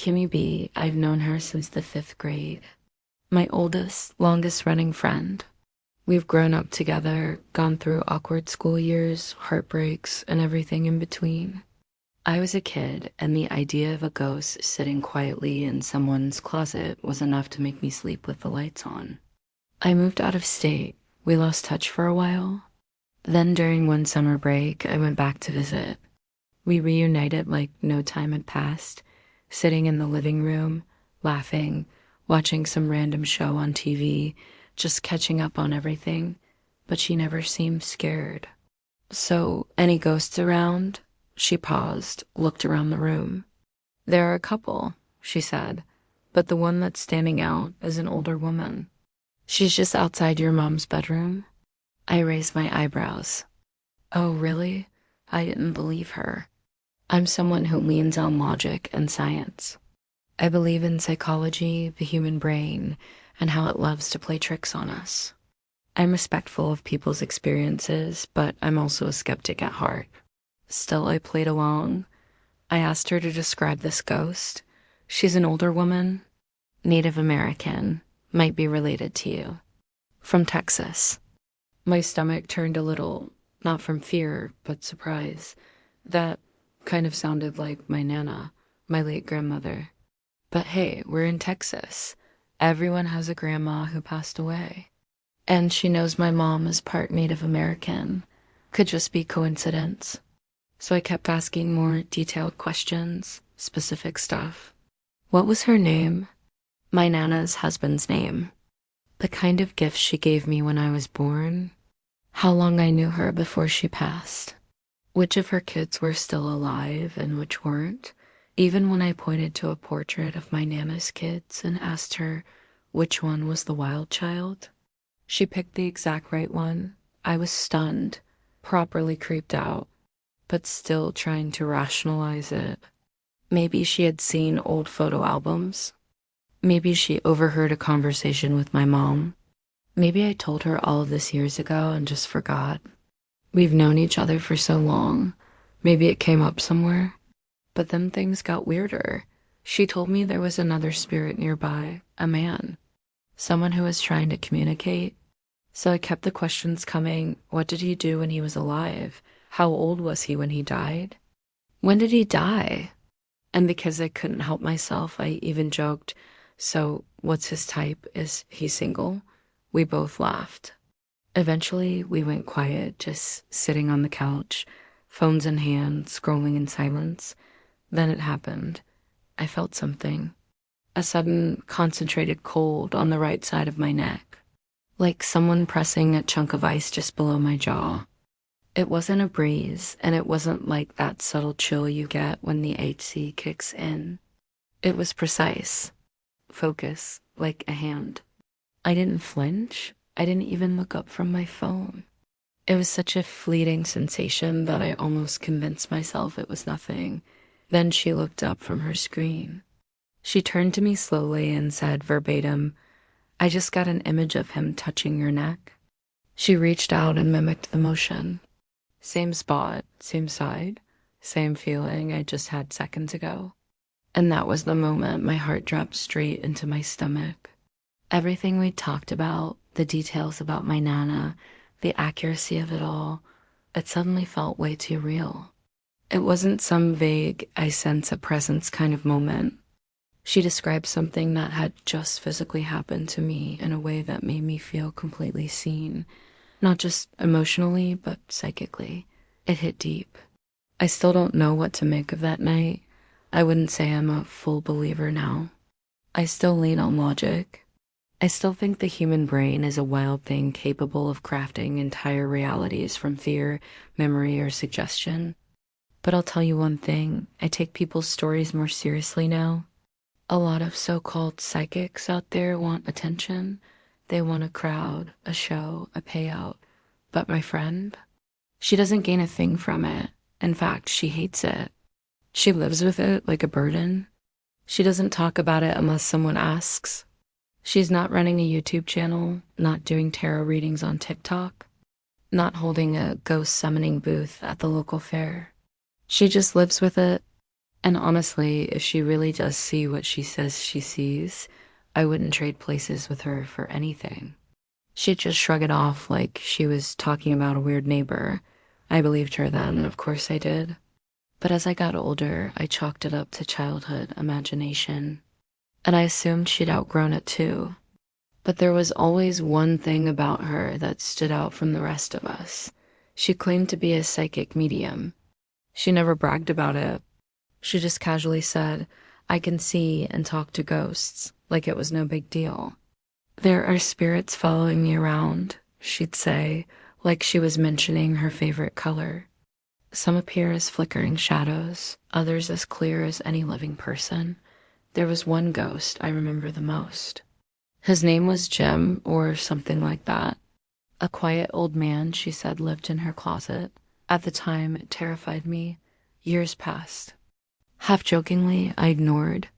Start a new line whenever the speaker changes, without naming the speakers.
Kimmy B. I've known her since the fifth grade. My oldest, longest running friend. We've grown up together, gone through awkward school years, heartbreaks, and everything in between. I was a kid, and the idea of a ghost sitting quietly in someone's closet was enough to make me sleep with the lights on. I moved out of state. We lost touch for a while. Then during one summer break, I went back to visit. We reunited like no time had passed, sitting in the living room, laughing, watching some random show on TV, just catching up on everything, but she never seemed scared. "So, any ghosts around?" She paused, looked around the room. "There are a couple," she said, "but the one that's standing out is an older woman. She's just outside your mom's bedroom." I raised my eyebrows. "Oh, really?" I didn't believe her. I'm someone who leans on logic and science. I believe in psychology, the human brain, and how it loves to play tricks on us. I'm respectful of people's experiences, but I'm also a skeptic at heart. Still, I played along. I asked her to describe this ghost. She's an older woman, Native American, might be related to you, from Texas. My stomach turned a little, not from fear, but surprise. That kind of sounded like my Nana, my late grandmother. But hey, we're in Texas. Everyone has a grandma who passed away. And she knows my mom is part Native American. Could just be coincidence. So I kept asking more detailed questions, specific stuff. What was her name? My Nana's husband's name. The kind of gift she gave me when I was born. How long I knew her before she passed. Which of her kids were still alive and which weren't. Even when I pointed to a portrait of my Nana's kids and asked her which one was the wild child. She picked the exact right one. I was stunned, properly creeped out, but still trying to rationalize it. Maybe she had seen old photo albums. Maybe she overheard a conversation with my mom. Maybe I told her all of this years ago and just forgot. We've known each other for so long. Maybe it came up somewhere. But then things got weirder. She told me there was another spirit nearby, a man. Someone who was trying to communicate. So I kept the questions coming. What did he do when he was alive? How old was he when he died? When did he die? And because I couldn't help myself, I even joked, "So what's his type? Is he single?" We both laughed. Eventually, we went quiet, just sitting on the couch, phones in hand, scrolling in silence. Then it happened. I felt something. A sudden, concentrated cold on the right side of my neck. Like someone pressing a chunk of ice just below my jaw. It wasn't a breeze, and it wasn't like that subtle chill you get when the HC kicks in. It was precise. Focus, like a hand. I didn't flinch. I didn't even look up from my phone. It was such a fleeting sensation that I almost convinced myself it was nothing. Then she looked up from her screen. She turned to me slowly and said verbatim, "I just got an image of him touching your neck." She reached out and mimicked the motion. Same spot, same side, same feeling I just had seconds ago. And that was the moment my heart dropped straight into my stomach. Everything we talked about, the details about my Nana, the accuracy of it all, it suddenly felt way too real. It wasn't some vague, I sense a presence kind of moment. She described something that had just physically happened to me in a way that made me feel completely seen. Not just emotionally, but psychically. It hit deep. I still don't know what to make of that night. I wouldn't say I'm a full believer now. I still lean on logic. I still think the human brain is a wild thing capable of crafting entire realities from fear, memory, or suggestion. But I'll tell you one thing, I take people's stories more seriously now. A lot of so-called psychics out there want attention. They want a crowd, a show, a payout. But my friend, she doesn't gain a thing from it. In fact, she hates it. She lives with it like a burden. She doesn't talk about it unless someone asks. She's not running a YouTube channel, not doing tarot readings on TikTok, not holding a ghost summoning booth at the local fair. She just lives with it, And honestly, if she really does see what she says she sees, I wouldn't trade places with her for anything. She'd just shrug it off like she was talking about a weird neighbor. I believed her then, of course I did. But as I got older, I chalked it up to childhood imagination. And I assumed she'd outgrown it too. But there was always one thing about her that stood out from the rest of us. She claimed to be a psychic medium. She never bragged about it. She just casually said, I can see and talk to ghosts, like it was no big deal. There are spirits following me around, she'd say, like she was mentioning her favorite color. Some appear as flickering shadows, others as clear as any living person. There was one ghost I remember the most. His name was Jim, or something like that. A quiet old man, she said, lived in her closet. At the time, it terrified me. Years passed. Half jokingly, I ignored.